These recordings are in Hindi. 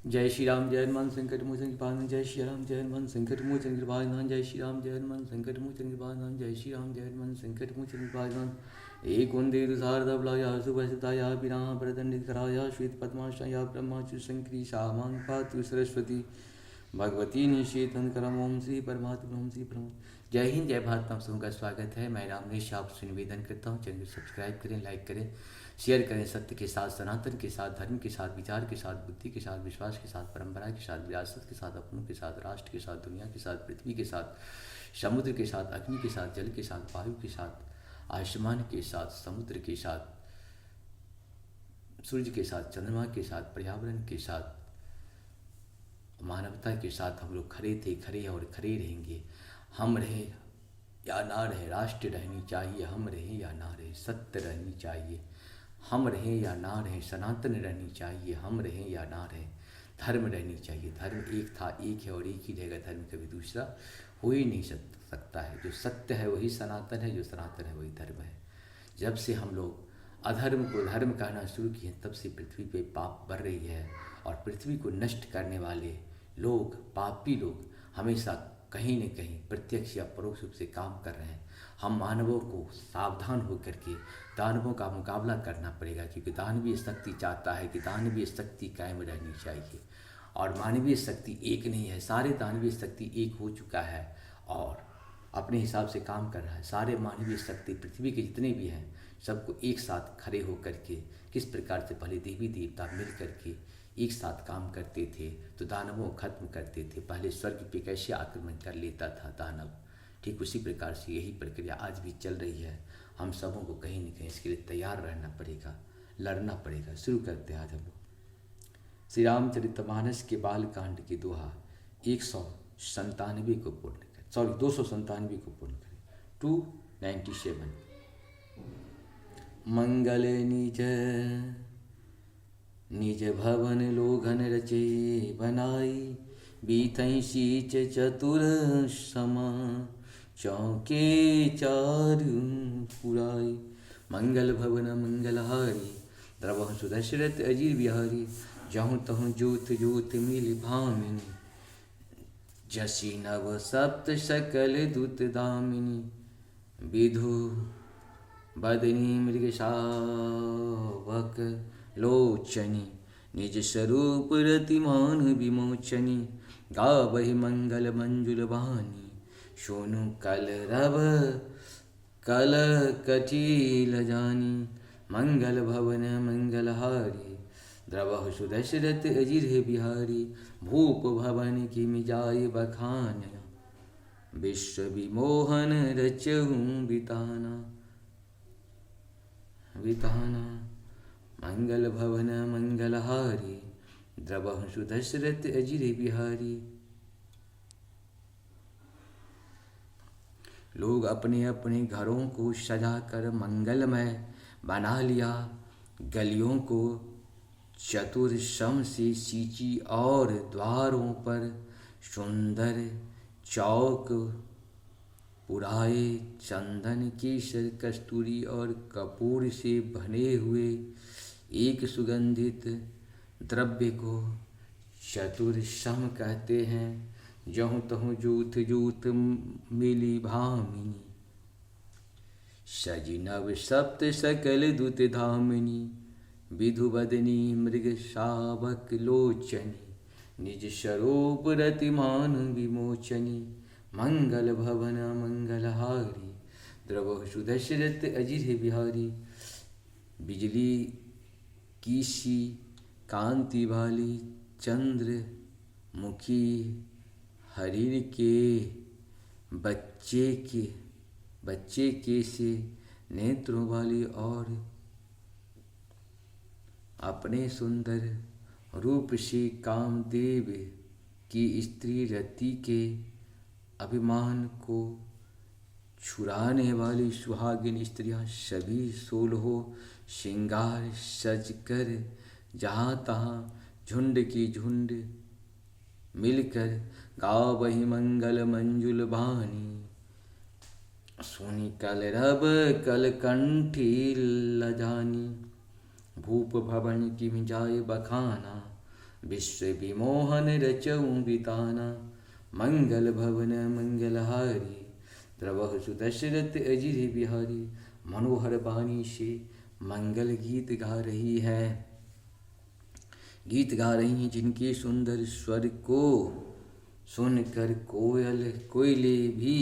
जय श्री राम जय हनुमान संकट मोचन कृपाण जय श्री राम जय हनुमान संकट मोचन कृपाण जय श्री राम जय हनुमान संकट मोचन कृपाण जय श्री राम जय हनुमान संकट मोचन कृपाण एक वंदे तुषारधवलाया सुभसिताया विना वरदंडितकराया श्वेत पद्माशया ब्रह्माचु शंकरी शामां पातु सरस्वती भगवती निषेधन करम ओम श्री परमात्मा ओम श्री परम। जय हिंद जय भारत, आप सबका स्वागत है। मैं रामनेश आपसे निवेदन करता हूँ, चैनल को सब्सक्राइब करें, लाइक करें, शेयर करें। सत्य के साथ, सनातन के साथ, धर्म के साथ, विचार के साथ, बुद्धि के साथ, विश्वास के साथ, परंपरा के साथ, विरासत के साथ, अपनों के साथ, राष्ट्र के साथ, दुनिया के साथ, पृथ्वी के साथ, समुद्र के साथ, अग्नि के साथ, जल के साथ, वायु के साथ, आसमान के साथ, समुद्र के साथ, सूर्य के साथ, चंद्रमा के साथ, पर्यावरण के साथ, मानवता के साथ हम लोग खड़े थे, खड़े और खड़े रहेंगे। हम रहे या ना रहे, राष्ट्र रहनी चाहिए। हम रहे या ना रहे, सत्य रहनी चाहिए। हम रहें या ना रहें, सनातन रहनी चाहिए। हम रहें या ना रहें, धर्म रहनी चाहिए। धर्म एक था, एक है और एक ही रहेगा। धर्म कभी दूसरा हो ही नहीं सकता है। जो सत्य है वही सनातन है, जो सनातन है वही धर्म है। जब से हम लोग अधर्म को धर्म कहना शुरू किए, तब से पृथ्वी पे पाप बढ़ रही है। और पृथ्वी को नष्ट करने वाले लोग, पापी लोग, हमेशा कहीं न कहीं प्रत्यक्ष या परोक्ष रूप से काम कर रहे हैं। हम मानवों को सावधान होकर के दानवों का मुकाबला करना पड़ेगा, क्योंकि दानवीय शक्ति चाहता है कि दानवीय शक्ति कायम रहनी चाहिए। और मानवीय शक्ति एक नहीं है, सारे दानवीय शक्ति एक हो चुका है और अपने हिसाब से काम कर रहा है। सारे मानवीय शक्ति पृथ्वी के जितने भी हैं, सबको एक साथ खड़े होकर के किस प्रकार से पहले देवी देवता मिल करके एक साथ काम करते थे तो दानवों को खत्म करते थे। पहले स्वर्ग पे कैसे आक्रमण कर लेता था दानव, ठीक उसी प्रकार से यही प्रक्रिया आज भी चल रही है। हम सबों को कहीं न कहीं इसके लिए तैयार रहना पड़ेगा, लड़ना पड़ेगा। शुरू करते हैं आज हम लोग श्री रामचरितमानस के बाल कांड की दोहा 197 को पूर्ण करें, 297 को पूर्ण करें। 297। मंगल निज निज भवन लोघन रचे बनाई, बीतई सीच चतुर समा चौके चारु पुराई। मंगल भवन मंगलहारी, द्रवहु सुदशरथ अजीर बिहारी। जहु तहु जोत जोत मिल भामिनी, जसी नव सप्त सकल दूत दामिनी। विधु बदनी मृग शावक लोचनी, निज स्वरूप रतिमान विमोचनी। गावहि मंगल मंजुल वाणी, सोनु कल रव कल कटिल जानी। मंगल भवन मंगलहारी, द्रवहु सुदशरथ अजिर बिहारी। भूप भवन की मिजाय बखान, विश्व विमोहन रचहु बिताना विताना। मंगल भवन मंगलहारी, द्रवहु सुदशरथ अजिर बिहारी। लोग अपने अपने घरों को सजाकर मंगलमय बना लिया। गलियों को चतुर सम से सींची और द्वारों पर सुंदर चौक पुराए। चंदन केसर कस्तूरी और कपूर से बने हुए एक सुगंधित द्रव्य को चतुर सम कहते हैं। जहु तहु जूथ जूथ मिली भामिनी, सजी नव सप्त सकल दूत धामिनी। विधु बदनी मृग शावक लोचनी, निज स्वरूप रतिमान विमोचनी। मंगल भवन मंगलहारी, द्रवहु सुदशरथ अजिर बिहारी। बिजली की सी कांति वाली चंद्र मुखी हरिण के बच्चे के से नेत्रों वाली और अपने सुंदर रूप से कामदेव की स्त्री रति के अभिमान को छुड़ाने वाली सुहागिन स्त्रियां सभी 16 श्रृंगार सजकर जहाँ तहाँ झुंड की झुंड मिलकर गावहि मंगल मंजुल वाणी। सोनी कल रब कल कंठी लजानी, भूप भवन की मिजाए बखाना। विश्व विमोहन रचऊँ बिताना, मंगल भवन मंगलहारी, द्रवहु सुदशरथ अजिर बिहारी। मनोहर बानी से मंगल गीत गा रही है, गीत गा रही हैं जिनके सुंदर स्वर को सुनकर कोयले भी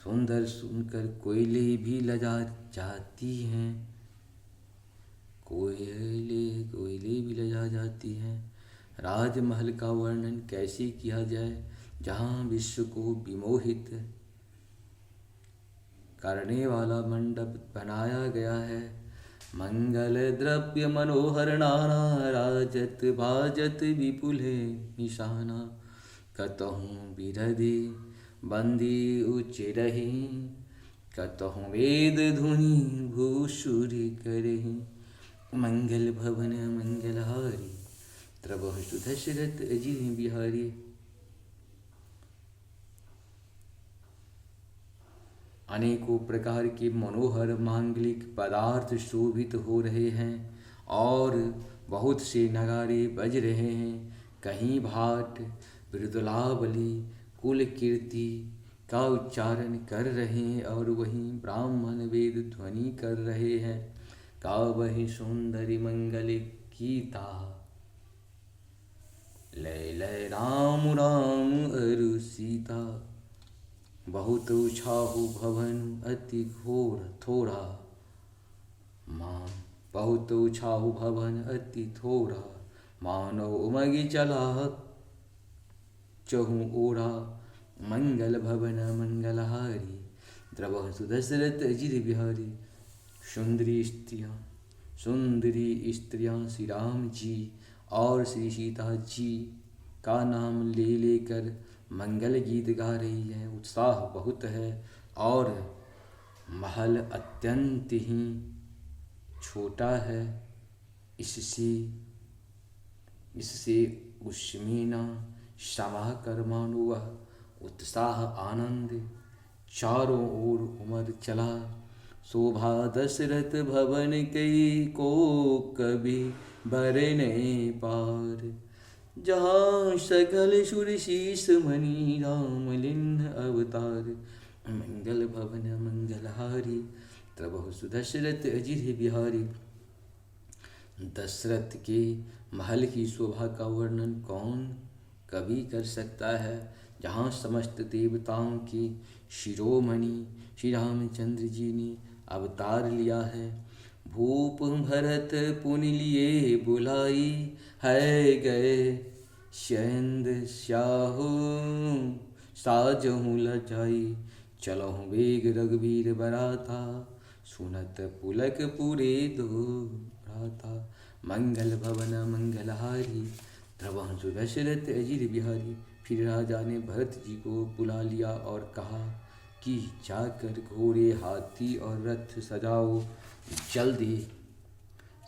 सुंदर सुनकर कोयले भी लजा जाती हैं, कोयले भी लजा जाती हैं। राजमहल का वर्णन कैसे किया जाए जहाँ विश्व को विमोहित करने वाला मंडप बनाया गया है। मंगल द्रव्य मनोहर नाना, राजत भाजत विपुल निशाना। कतहु बिरधि बंदी उच्च रही, कतहु वेद धुनि भूषुर करही। मंगल भवन मंगलहारी, द्रवहु सुदशरथ अजिर बिहारी। अनेकों प्रकार के मनोहर मांगलिक पदार्थ शोभित हो रहे हैं और बहुत से नगाड़े बज रहे हैं। कहीं भाट मृदुलावली कुल कीर्ति का उच्चारण कर रहे हैं और वहीं ब्राह्मण वेद ध्वनि कर रहे हैं। का वही सुंदरी मंगल गीता, लय लय राम राम अरु सीता। बहुत उछाहु भवन अति घोर थोड़ा, मान बहुत उछाहु भवन अति थोड़ा। मानो उमगी चला चहु ओरा, मंगल भवन मंगलहारी, द्रवहु सुदशरथ अजिर बिहारी। सुंदरी स्त्रियाँ श्री राम जी और श्री सीता जी का नाम ले लेकर मंगल गीत गा रही है। उत्साह बहुत है और महल अत्यंत ही छोटा है। इससे उष्मीना समाकर मानो वह उत्साह आनंद चारों ओर उमड़ चला। शोभा दशरथ भवन कई को कभी भरने पार, जहाँ सकल सुर शीस मणि राम लिन्ह अवतार। मंगल भवन मंगलहारी, द्रवहु सुदशरथ अजिर बिहारी। दशरथ के महल की शोभा का वर्णन कौन कभी कर सकता है, जहाँ समस्त देवताओं के शिरोमणि श्री रामचंद्र जी ने अवतार लिया है। भूप भरत पुनि लिए बुलाई, है गए शयंद स्याहु साजहु लजाई। चलहु वेग रघुवीर बराता, सुनत पुलक पुरे दो भ्राता। मंगल भवन मंगलहारी, द्रवहु सुदशरथ अजिर बिहारी। फिर राजा ने भरत जी को बुला लिया और कहा कि जाकर घोड़े हाथी और रथ सजाओ, जल्दी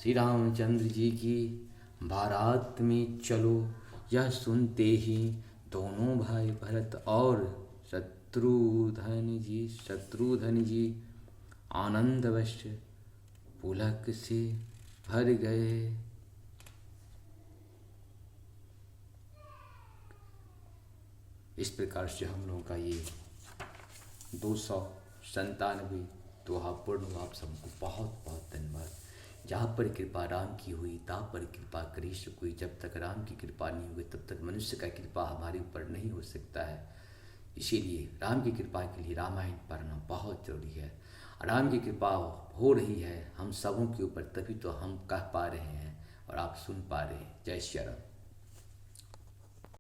श्री रामचंद्र जी की बारात में चलो। यह सुनते ही दोनों भाई भरत और शत्रुघ्न जी आनंदवश पुलक से भर गए। इस प्रकार से हम लोगों का ये 297 दोहा पूर्ण हुआ। आप सबको बहुत बहुत धन्यवाद। जहाँ पर कृपा राम की हुई तहाँ पर कृपा करी सो कोई। जब तक राम की कृपा नहीं हुई तब तक मनुष्य का कृपा हमारे ऊपर नहीं हो सकता है। इसीलिए राम की कृपा के लिए रामायण पढ़ना बहुत जरूरी है। राम की कृपा हो रही है हम सबों के ऊपर, तभी तो हम कह पा रहे हैं और आप सुन पा रहे हैं। जय श्री राम।